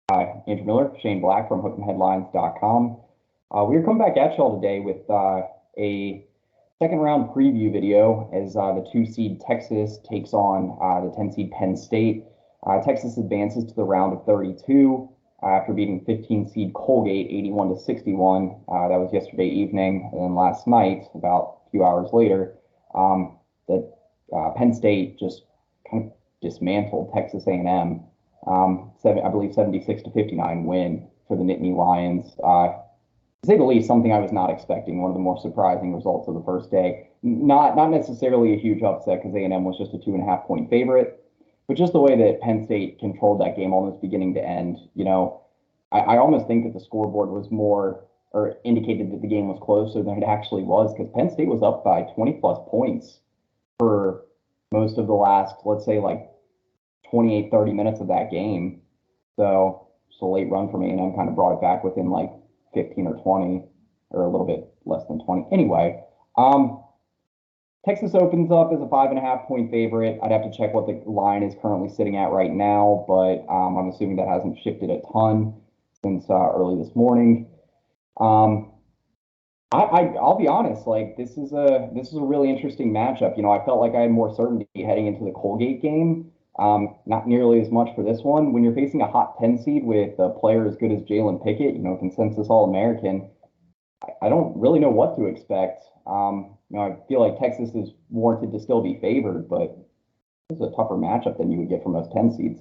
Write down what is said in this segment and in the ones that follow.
Hi, Andrew Miller, Shane Black from hookemheadlines.com. We are coming back at y'all today with a second round preview video as the 2 seed Texas takes on the 10 seed Penn State. Texas advances to the round of 32 after beating 15 seed Colgate 81-61. That was yesterday evening, and then last night, about a few hours later, that Penn State just kind of dismantled Texas A&M. I believe 76-59 win for the Nittany Lions. To say the least, something I was not expecting. One of the more surprising results of the first day. Not necessarily a huge upset because A&M was just a 2.5-point favorite, but just the way that Penn State controlled that game almost beginning to end. I almost think that the scoreboard was more or indicated that the game was closer than it actually was because Penn State was up by 20 plus points for most of the last, let's say, like 28, 30 minutes of that game. So just a late run from A&M kind of brought it back within like 15 or 20, or a little bit less than 20. Anyway, Texas opens up as a 5.5-point favorite. I'd have to check what the line is currently sitting at right now, but I'm assuming that hasn't shifted a ton since early this morning. I'll be honest, like this is a really interesting matchup. I felt like I had more certainty heading into the Colgate game. Not nearly as much for this one. When you're facing a hot 10 seed with a player as good as Jalen Pickett, consensus All-American, I don't really know what to expect. I feel like Texas is warranted to still be favored, but this is a tougher matchup than you would get from most 10 seeds.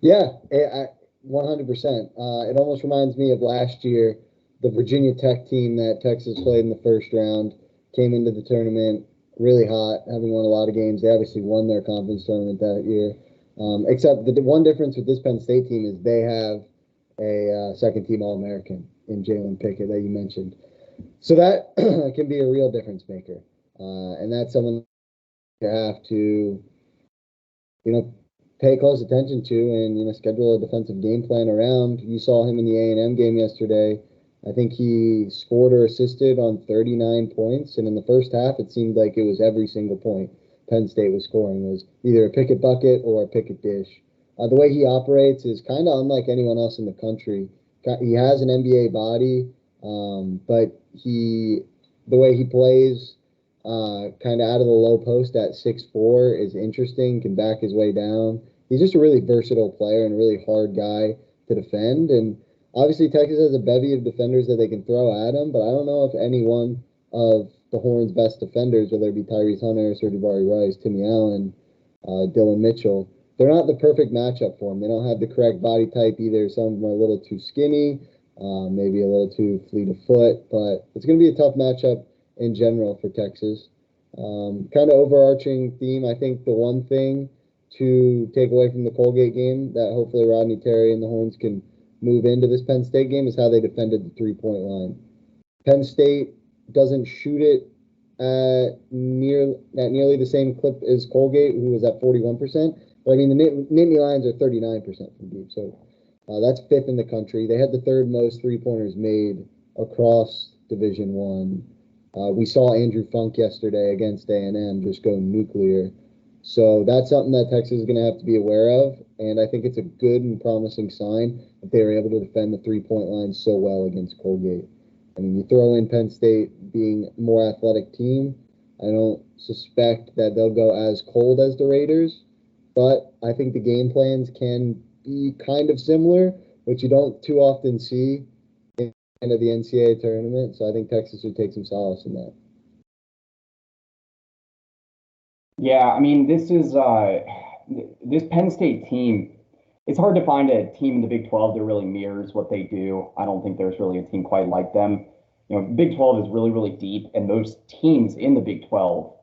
Yeah, 100%. It almost reminds me of last year, the Virginia Tech team that Texas played in the first round came into the tournament really hot, having won a lot of games. They obviously won their conference tournament that year. Except the one difference with this Penn State team is they have a second-team All-American in Jalen Pickett that you mentioned. So that can be a real difference maker. And that's someone you have to, pay close attention to and, schedule a defensive game plan around. You saw him in the A&M game yesterday. I think he scored or assisted on 39 points, and in the first half, it seemed like it was every single point Penn State was scoring was either a Pickett bucket or a Pickett dish. The way he operates is kind of unlike anyone else in the country. He has an NBA body, but the way he plays kind of out of the low post at 6'4" is interesting, can back his way down. He's just a really versatile player and a really hard guy to defend, and obviously, Texas has a bevy of defenders that they can throw at him, but I don't know if any one of the Horns' best defenders, whether it be Tyrese Hunter, Sir'Jabari Rice, Timmy Allen, Dylan Mitchell, they're not the perfect matchup for him. They don't have the correct body type either. Some of them are a little too skinny, maybe a little too fleet of foot, but it's going to be a tough matchup in general for Texas. Kind of overarching theme, I think the one thing to take away from the Colgate game that hopefully Rodney Terry and the Horns can move into this Penn State game is how they defended the three-point line. Penn State doesn't shoot it at nearly the same clip as Colgate, who was at 41%. But I mean, the Nittany Lions are 39% from deep, so that's fifth in the country. They had the third most three-pointers made across Division I. We saw Andrew Funk yesterday against A&M just go nuclear. So that's something that Texas is going to have to be aware of, and I think it's a good and promising sign that they were able to defend the three-point line so well against Colgate. I mean, you throw in Penn State being a more athletic team, I don't suspect that they'll go as cold as the Raiders, but I think the game plans can be kind of similar, which you don't too often see in the NCAA tournament, so I think Texas would take some solace in that. Yeah, I mean, this Penn State team. It's hard to find a team in the Big 12 that really mirrors what they do. I don't think there's really a team quite like them. Big 12 is really, really deep, and those teams in the Big 12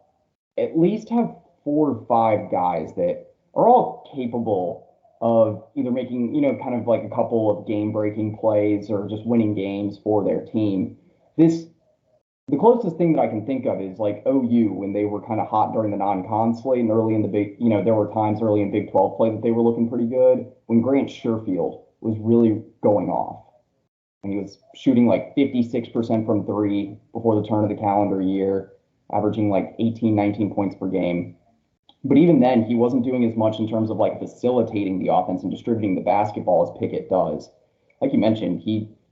at least have 4 or 5 guys that are all capable of either making, kind of like a couple of game-breaking plays or just winning games for their team. The closest thing that I can think of is like OU when they were kind of hot during the non-con slate and early in the big, there were times early in Big 12 play that they were looking pretty good when Grant Sherfield was really going off. And he was shooting like 56% from three before the turn of the calendar year, averaging like 18, 19 points per game. But even then, he wasn't doing as much in terms of like facilitating the offense and distributing the basketball as Pickett does. Like you mentioned,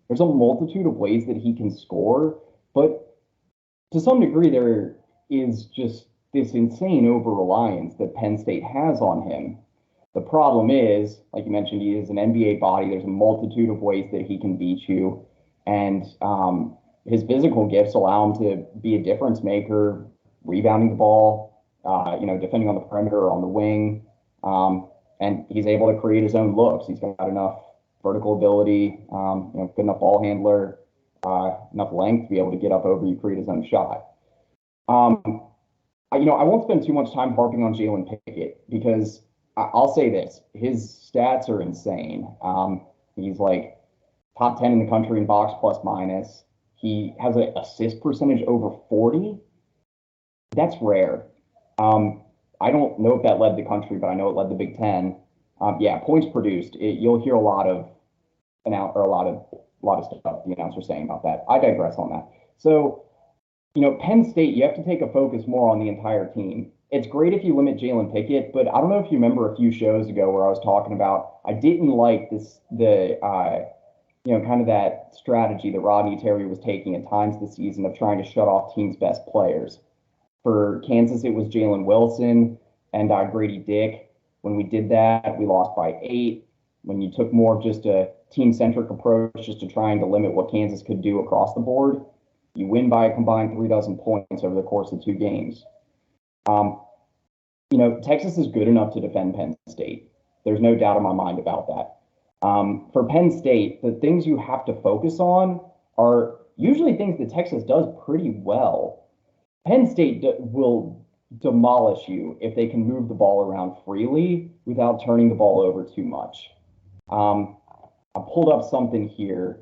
there's a multitude of ways that he can score, but to some degree, there is just this insane over-reliance that Penn State has on him. The problem is, like you mentioned, he is an NBA body. There's a multitude of ways that he can beat you, and his physical gifts allow him to be a difference maker, rebounding the ball, defending on the perimeter or on the wing. And he's able to create his own looks. He's got enough vertical ability, good enough ball handler, enough length to be able to get up over you, create his own shot. I won't spend too much time harping on Jalen Pickett because I'll say this: his stats are insane. He's like top 10 in the country in box plus minus. He has an assist percentage over 40. That's rare. I don't know if that led the country, but I know it led the Big Ten. Points produced. You'll hear a lot of stuff the announcer's saying about that. I digress on that. So, Penn State, you have to take a focus more on the entire team. It's great if you limit Jalen Pickett, but I don't know if you remember a few shows ago where I was talking about I didn't like kind of that strategy that Rodney Terry was taking at times this season of trying to shut off teams' best players. For Kansas, it was Jalen Wilson and Grady Dick. When we did that, we lost by 8. When you took more of just a team-centric approach, just to trying to limit what Kansas could do across the board, you win by a combined 3 points over the course of 2 games. Texas is good enough to defend Penn State. There's no doubt in my mind about that. For Penn State, the things you have to focus on are usually things that Texas does pretty well. Penn State will demolish you if they can move the ball around freely without turning the ball over too much. I pulled up something here.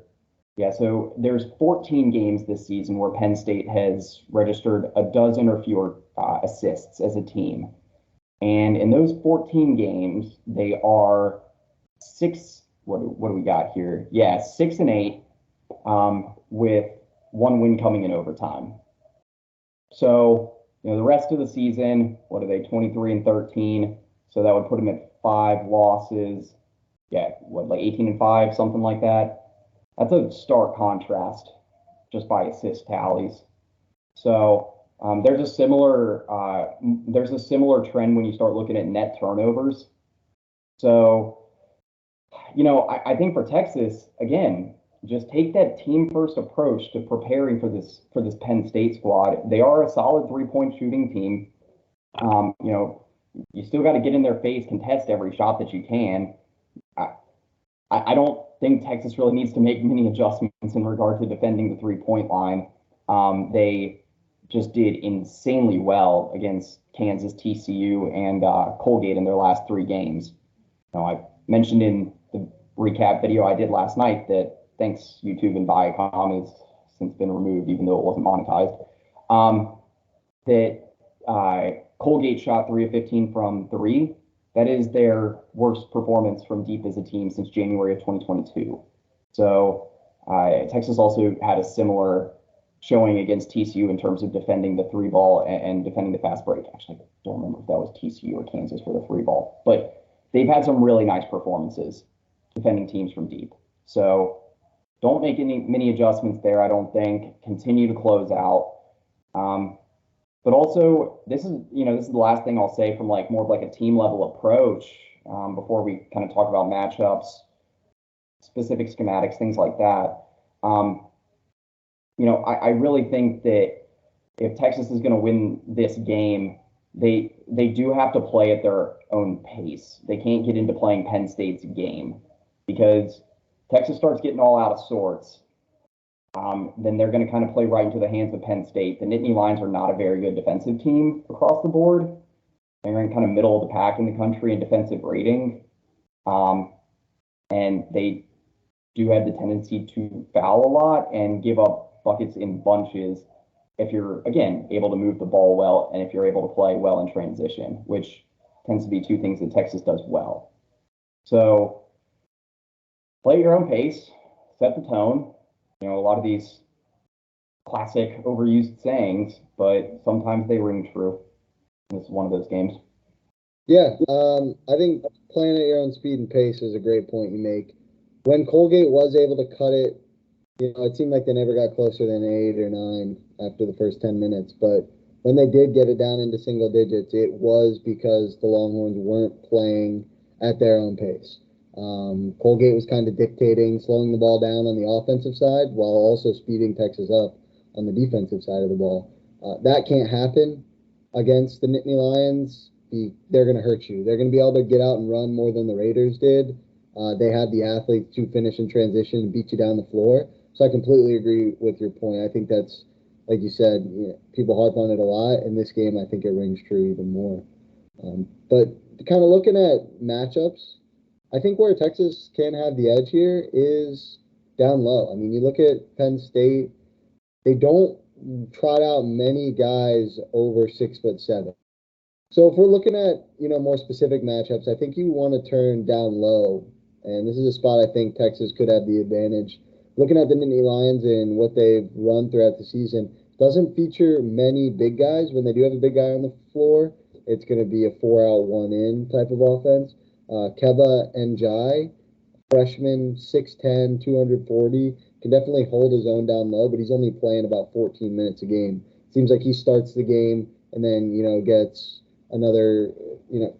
Yeah, so there's 14 games this season where Penn State has registered a dozen or fewer assists as a team. And in those 14 games, they are 6, what do we got here? Yeah, 6-8 with 1 win coming in overtime. So, the rest of the season, what are they, 23-13? So that would put them at 5 losses. Yeah, like 18-5, something like that. That's a stark contrast just by assist tallies. So there's a similar trend when you start looking at net turnovers. So, I think for Texas, again, just take that team first approach to preparing for this Penn State squad. They are a solid 3-point shooting team. You still got to get in their face, contest every shot that you can. I don't think Texas really needs to make many adjustments in regard to defending the 3-point line. They just did insanely well against Kansas, TCU, and Colgate in their last 3 games. I mentioned in the recap video I did last night that thanks YouTube and Viacom has since been removed, even though it wasn't monetized, that Colgate shot 3 of 15 from 3. That is their worst performance from deep as a team since January of 2022. So Texas also had a similar showing against TCU in terms of defending the 3 ball and defending the fast break. Actually, I don't remember if that was TCU or Kansas for the 3 ball, but they've had some really nice performances defending teams from deep. So don't make many adjustments there, I don't think. Continue to close out. But also, this is the last thing I'll say from more of a team level approach before we kind of talk about matchups, specific schematics, things like that. I really think that if Texas is going to win this game, they do have to play at their own pace. They can't get into playing Penn State's game because Texas starts getting all out of sorts. Then they're going to kind of play right into the hands of Penn State. The Nittany Lions are not a very good defensive team across the board. They're in kind of middle of the pack in the country in defensive rating. And they do have the tendency to foul a lot and give up buckets in bunches if you're, again, able to move the ball well and if you're able to play well in transition, which tends to be 2 things that Texas does well. So play at your own pace, set the tone. A lot of these classic overused sayings, but sometimes they ring true. This is one of those games. Yeah, I think playing at your own speed and pace is a great point you make. When Colgate was able to cut it, it seemed like they never got closer than 8 or 9 after the first 10 minutes. But when they did get it down into single digits, it was because the Longhorns weren't playing at their own pace. Colgate was kind of dictating, slowing the ball down on the offensive side while also speeding Texas up on the defensive side of the ball. That can't happen against the Nittany Lions. They're going to hurt you. They're going to be able to get out and run more than the Raiders did. They had the athletes to finish in transition and beat you down the floor. So I completely agree with your point. I think that's, like you said, people harp on it a lot. In this game, I think it rings true even more. But kind of looking at matchups, I think where Texas can have the edge here is down low. I mean, you look at Penn State, they don't trot out many guys over 6'7". So if we're looking at, more specific matchups, I think you want to turn down low. And this is a spot I think Texas could have the advantage. Looking at the Nittany Lions and what they've run throughout the season, doesn't feature many big guys. When they do have a big guy on the floor, it's going to be a 4 out, 1 in type of offense. Keba Njai, freshman, 6'10", 240, can definitely hold his own down low, but he's only playing about 14 minutes a game. Seems like he starts the game and then, gets another,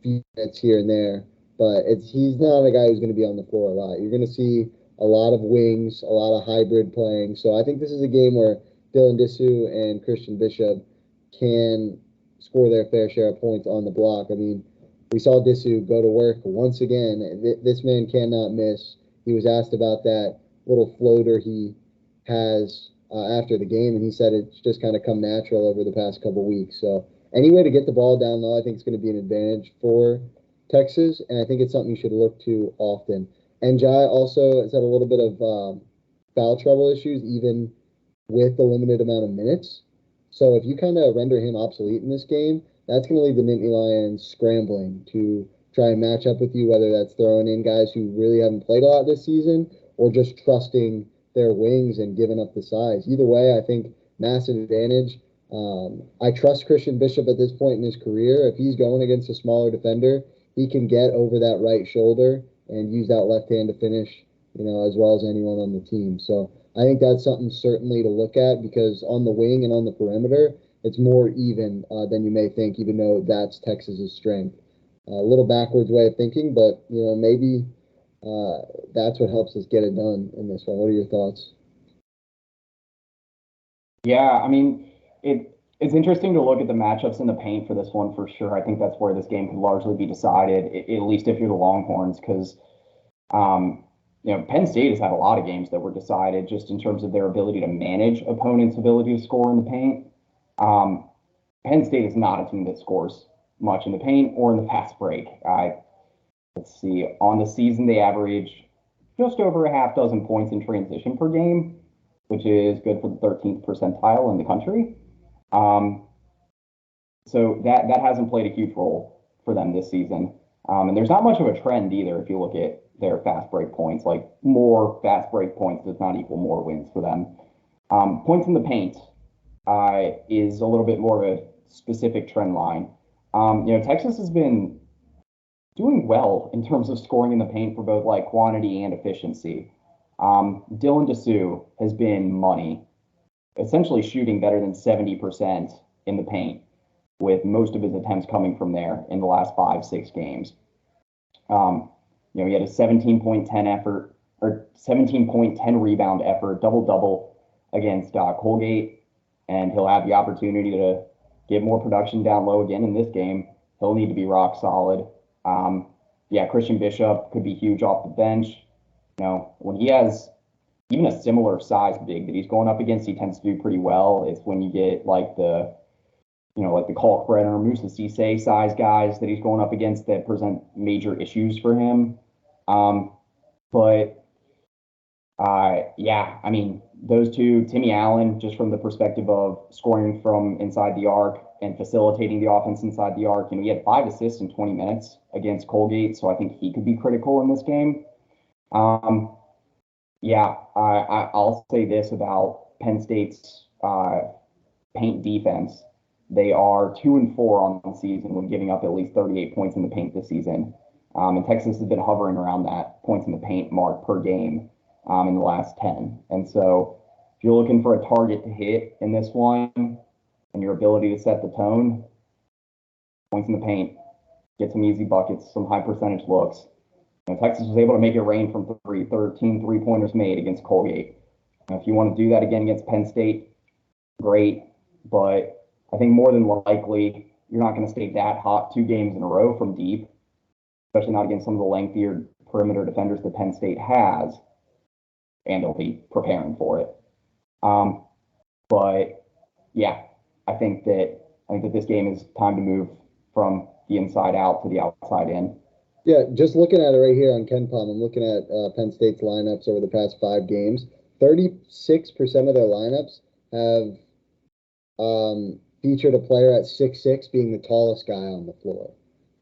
few minutes here and there. But he's not a guy who's going to be on the floor a lot. You're going to see a lot of wings, a lot of hybrid playing. So I think this is a game where Dylan Disu and Christian Bishop can score their fair share of points on the block. I mean, we saw Disu go to work once again. This man cannot miss. He was asked about that little floater he has after the game, and he said it's just kind of come natural over the past couple weeks. So any way to get the ball down low, I think it's going to be an advantage for Texas, and I think it's something you should look to often. And Jai also has had a little bit of foul trouble issues, even with the limited amount of minutes. So if you kind of render him obsolete in this game, that's going to leave the Nittany Lions scrambling to try and match up with you, whether that's throwing in guys who really haven't played a lot this season or just trusting their wings and giving up the size. Either way, I think massive advantage. I trust Christian Bishop at this point in his career. If he's going against a smaller defender, he can get over that right shoulder and use that left hand to finish, as well as anyone on the team. So I think that's something certainly to look at because on the wing and on the perimeter, it's more even than you may think, even though that's Texas's strength. A little backwards way of thinking, but maybe that's what helps us get it done in this one. What are your thoughts? Yeah, I mean, it's interesting to look at the matchups in the paint for this one for sure. I think that's where this game could largely be decided, at least if you're the Longhorns, because Penn State has had a lot of games that were decided just in terms of their ability to manage opponents' ability to score in the paint. Um, Penn State is not a team that scores much in the paint or in the fast break. Let's see, on the season they average just over a half dozen points in transition per game, which is good for the 13th percentile in the country. Um, so that hasn't played a huge role for them this season. And there's not much of a trend either if you look at their fast break points. Like more fast break points does not equal more wins for them. Points in the paint is a little bit more of a specific trend line. Texas has been doing well in terms of scoring in the paint for both like quantity and efficiency. Dylan Disu has been money, essentially shooting better than 70% in the paint, with most of his attempts coming from there in the last 5-6 games. He had a 17.10 effort or 17.10 rebound effort, double against Colgate, and he'll have the opportunity to get more production down low again in this game. He'll need to be rock solid. Christian Bishop could be huge off the bench. When he has even a similar size big that he's going up against, he tends to do pretty well. It's when you get like the Kalkbrenner or Musa Cisse size guys that he's going up against that present major issues for him. I mean, those two, Timmy Allen, just from the perspective of scoring from inside the arc and facilitating the offense inside the arc, he had 5 assists in 20 minutes against Colgate, so I think he could be critical in this game. I'll say this about Penn State's paint defense. They are 2-4 on the season when giving up at least 38 points in the paint this season. And Texas has been hovering around that points in the paint mark per game in the last 10. And so if you're looking for a target to hit in this one and your ability to set the tone, points in the paint, get some easy buckets, some high percentage looks. Texas was able to make it rain from 13 three-pointers made against Colgate. Now, if you want to do that again against Penn State, great. But I think more than likely, you're not going to stay that hot 2 games in a row from deep, especially not against some of the lengthier perimeter defenders that Penn State has, and they'll be preparing for it. But yeah, I think that this game is time to move from the inside out to the outside in. Yeah, just looking at it right here on KenPom, I'm looking at Penn State's lineups over the past 5 games. 36% of their lineups have featured a player at 6'6", being the tallest guy on the floor,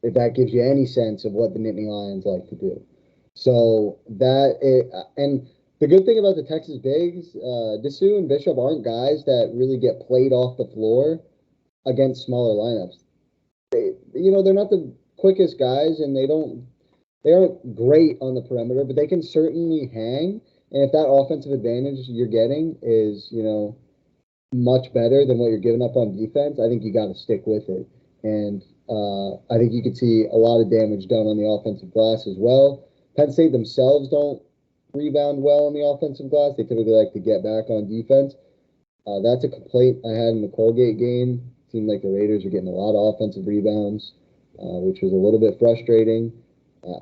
if that gives you any sense of what the Nittany Lions like to do. So and the good thing about the Texas bigs, Dessou and Bishop aren't guys that really get played off the floor against smaller lineups. They're not the quickest guys, and they aren't great on the perimeter, but they can certainly hang. And if that offensive advantage you're getting is, much better than what you're giving up on defense, I think you got to stick with it. And I think you could see a lot of damage done on the offensive glass as well. Penn State themselves don't rebound well on the offensive glass. They typically like to get back on defense. That's a complaint I had in the Colgate game. It seemed like the Raiders were getting a lot of offensive rebounds, which was a little bit frustrating.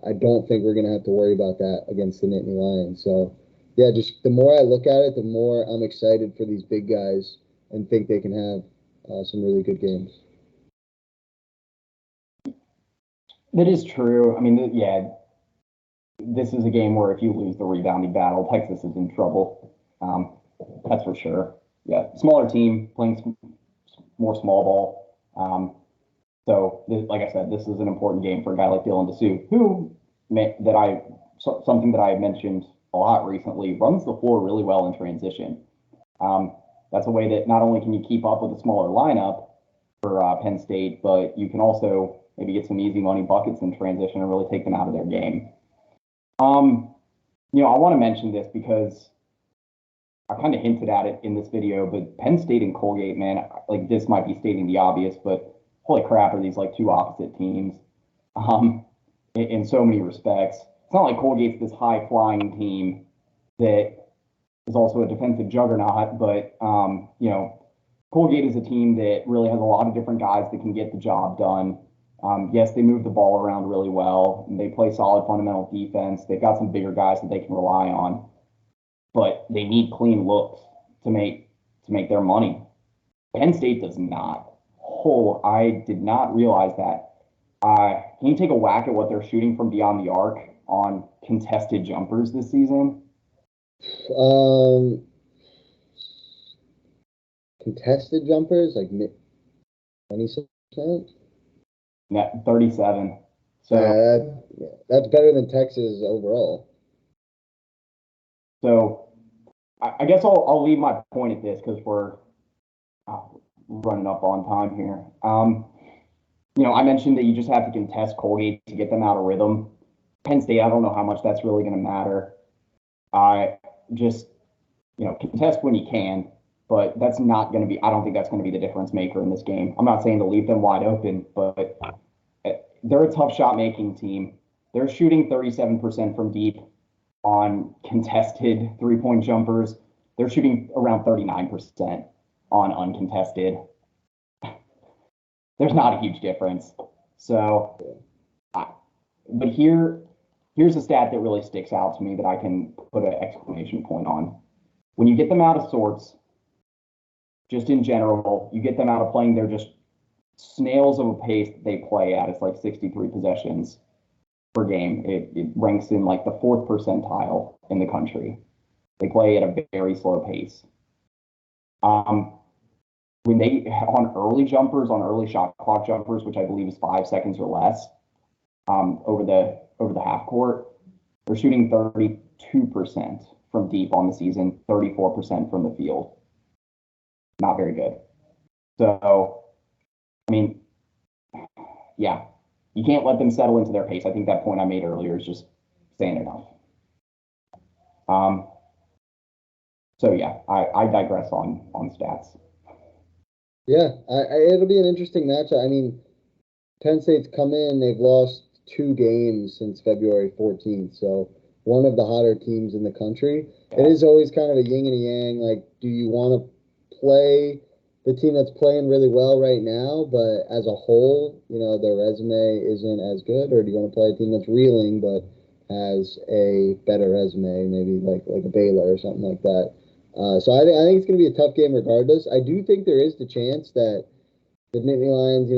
I don't think we're going to have to worry about that against the Nittany Lions. So, yeah, just the more I look at it, the more I'm excited for these big guys and think they can have some really good games. That is true. I mean, yeah, this is a game where if you lose the rebounding battle, Texas is in trouble. That's for sure. Yeah, smaller team playing more small ball. So, like I said, this is an important game for a guy like Dylan Dessou, something that I mentioned a lot recently, runs the floor really well in transition. That's a way that not only can you keep up with a smaller lineup for Penn State, but you can also maybe get some easy money buckets in transition and really take them out of their game. I want to mention this because I kind of hinted at it in this video, but Penn State and Colgate, man, like this might be stating the obvious, but holy crap, are these like 2 opposite teams in so many respects. It's not like Colgate's this high-flying team that is also a defensive juggernaut, but, Colgate is a team that really has a lot of different guys that can get the job done. Yes, they move the ball around really well, and they play solid fundamental defense. They've got some bigger guys that they can rely on, but they need clean looks to make their money. Penn State does not. Oh, I did not realize that. Can you take a whack at what they're shooting from beyond the arc on contested jumpers this season? Contested jumpers, like 20%? Yeah, 37. So yeah, that's better than Texas overall. So I guess I'll leave my point at this because we're running up on time here. I mentioned that you just have to contest Colgate to get them out of rhythm. Penn State, I don't know how much that's really going to matter. Just, contest when you can, but that's not going to be, I don't think that's going to be the difference maker in this game. I'm not saying to leave them wide open, but they're a tough shot making team. They're shooting 37% from deep on contested 3-point jumpers. They're shooting around 39% on uncontested. There's not a huge difference. So, but here's a stat that really sticks out to me that I can put an exclamation point on. When you get them out of sorts, just in general, you get them out of playing their just snails of a pace that they play at. It's like 63 possessions per game. It ranks in like the 4th percentile in the country. They play at a very slow pace. When they on early jumpers, on early shot clock jumpers, which I believe is 5 seconds or less, over the half court, they're shooting 32% from deep on the season, 34% from the field. Not very good. So I mean, yeah, you can't let them settle into their pace. I think that point I made earlier is just saying enough. So yeah, I digress on stats. Yeah, it'll be an interesting matchup. I mean, Penn State's come in, they've lost 2 games since February 14th, so one of the hotter teams in the country. It Yeah. is always kind of a yin and a yang. Like, do you want to play the team that's playing really well right now, but as a whole, their resume isn't as good, or do you want to play a team that's reeling but has a better resume, maybe like a Baylor or something like that? So I think it's going to be a tough game regardless. I do think there is the chance that the Nittany Lions,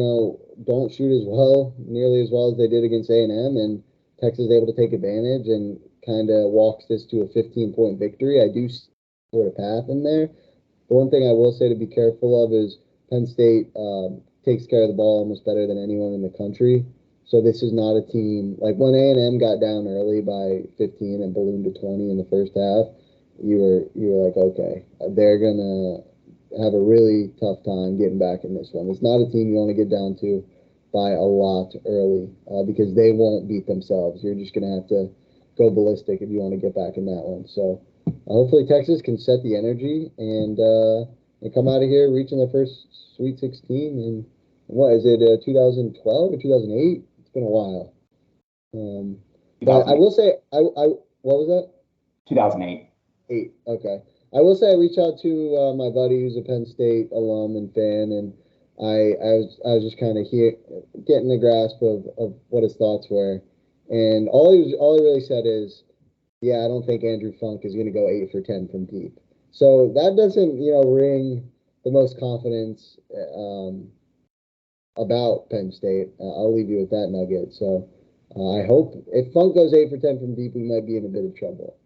don't shoot as well, nearly as well as they did against A&M, and Texas is able to take advantage and kind of walks this to a 15-point victory. I do see sort of path in there. The one thing I will say to be careful of is Penn State takes care of the ball almost better than anyone in the country. So this is not a team like when A&M got down early by 15 and ballooned to 20 in the first half. You were like, okay, they're gonna have a really tough time getting back in this one. It's not a team you want to get down to by a lot early because they won't beat themselves. You're just going to have to go ballistic if you want to get back in that one. So hopefully Texas can set the energy and come out of here reaching their first Sweet 16 in what is it, 2012 or 2008? It's been a while. But I will say, what was that? 2008. 8. Okay. I will say I reached out to my buddy who's a Penn State alum and fan, and I was just kind of here getting the grasp of what his thoughts were, and all he really said is, yeah, I don't think Andrew Funk is going to go 8 for 10 from deep. So that doesn't ring the most confidence about Penn State. I'll leave you with that nugget. So I hope if Funk goes 8 for 10 from deep, we might be in a bit of trouble.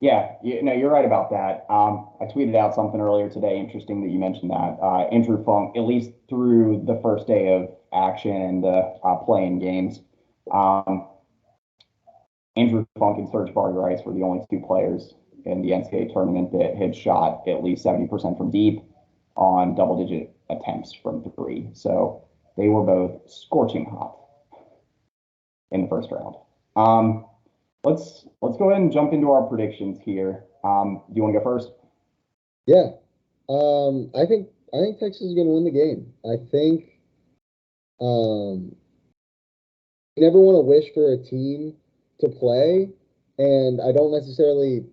Yeah, you're right about that. I tweeted out something earlier today. Interesting that you mentioned that. Andrew Funk, at least through the first day of action and the playing games, Andrew Funk and Serge Rice were the only 2 players in the NCAA tournament that had shot at least 70% from deep on double-digit attempts from 3. So they were both scorching hot in the first round. Let's go ahead and jump into our predictions here. Do you want to go first? Yeah. I think Texas is going to win the game. I think you never want to wish for a team to play, and I don't necessarily,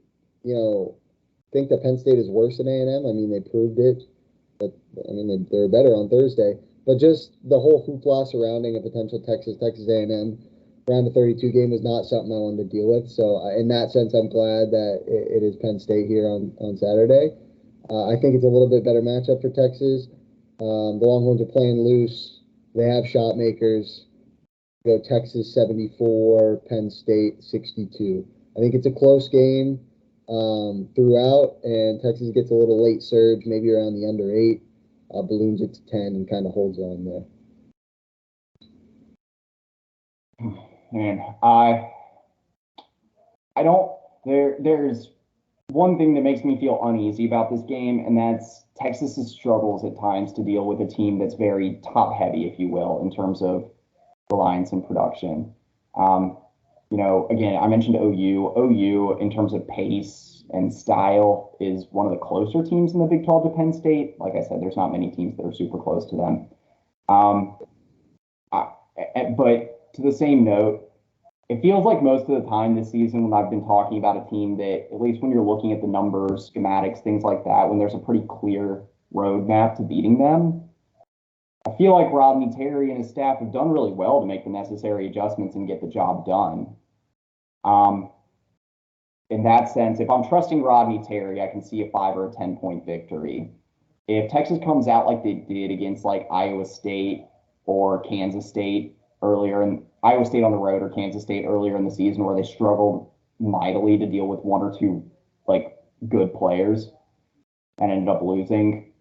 think that Penn State is worse than A&M. I mean, they proved it. But I mean, they're better on Thursday. But just the whole hoopla surrounding a potential Texas A&M round of 32 game was not something I wanted to deal with. So in that sense, I'm glad that it is Penn State here on Saturday. I think it's a little bit better matchup for Texas. The Longhorns are playing loose. They have shot makers. Go Texas 74, Penn State 62. I think it's a close game throughout, and Texas gets a little late surge, maybe around the under 8, balloons it to 10, and kind of holds on there. Man, I don't. There's one thing that makes me feel uneasy about this game, and that's Texas's struggles at times to deal with a team that's very top heavy, if you will, in terms of reliance and production. Again, I mentioned OU. OU, in terms of pace and style, is one of the closer teams in the Big 12 to Penn State. Like I said, there's not many teams that are super close to them. But to the same note, it feels like most of the time this season when I've been talking about a team that, at least when you're looking at the numbers, schematics, things like that, when there's a pretty clear roadmap to beating them, I feel like Rodney Terry and his staff have done really well to make the necessary adjustments and get the job done. In that sense, if I'm trusting Rodney Terry, I can see a 5 or a 10-point victory. If Texas comes out like they did against like Iowa State or Kansas State earlier, and Iowa State on the road or Kansas State earlier in the season, where they struggled mightily to deal with 1 or 2 like good players and ended up losing,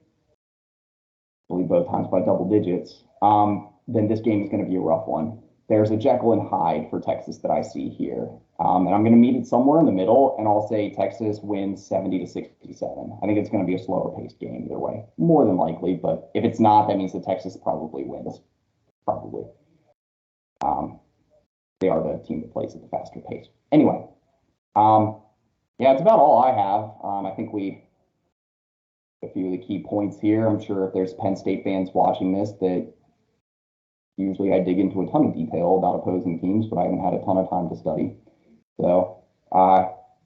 I believe both times by double digits, then this game is going to be a rough one. There's a Jekyll and Hyde for Texas that I see here. And I'm going to meet it somewhere in the middle, and I'll say Texas wins 70-67. I think it's going to be a slower paced game either way, more than likely. But if it's not, that means that Texas probably wins. Probably. They are the team that plays at the faster pace. Anyway, yeah, it's about all I have. I think a few of the key points here. I'm sure if there's Penn State fans watching this, that usually I dig into a ton of detail about opposing teams, but I haven't had a ton of time to study. So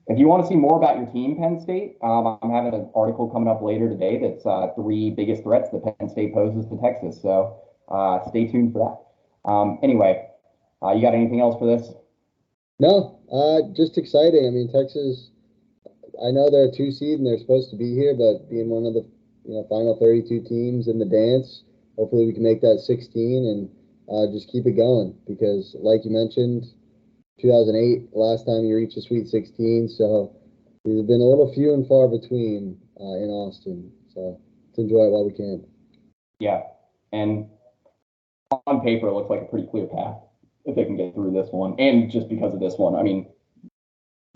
if you want to see more about your team, Penn State, I'm having an article coming up later today that's 3 biggest threats that Penn State poses to Texas. So stay tuned for that. Anyway, you got anything else for this? No, just exciting. I mean, Texas, I know they're a 2 seed and they're supposed to be here, but being one of the final 32 teams in the dance, hopefully we can make that 16 and just keep it going because, like you mentioned, 2008, last time you reached the Sweet 16, so these have been a little few and far between in Austin. So let's enjoy it while we can. Yeah, and on paper, it looks like a pretty clear path if they can get through this one. And just because of this one, I mean,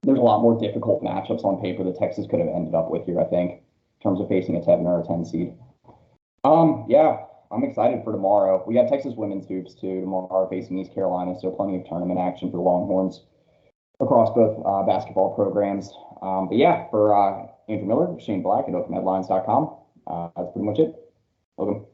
there's a lot more difficult matchups on paper that Texas could have ended up with here, I think, in terms of facing a 7 or a 10 seed. Yeah, I'm excited for tomorrow. We got Texas women's hoops too tomorrow facing East Carolina, so plenty of tournament action for Longhorns across both basketball programs. But yeah, for Andrew Miller, Shane Black at OpenHeadlines.com, that's pretty much it. Welcome.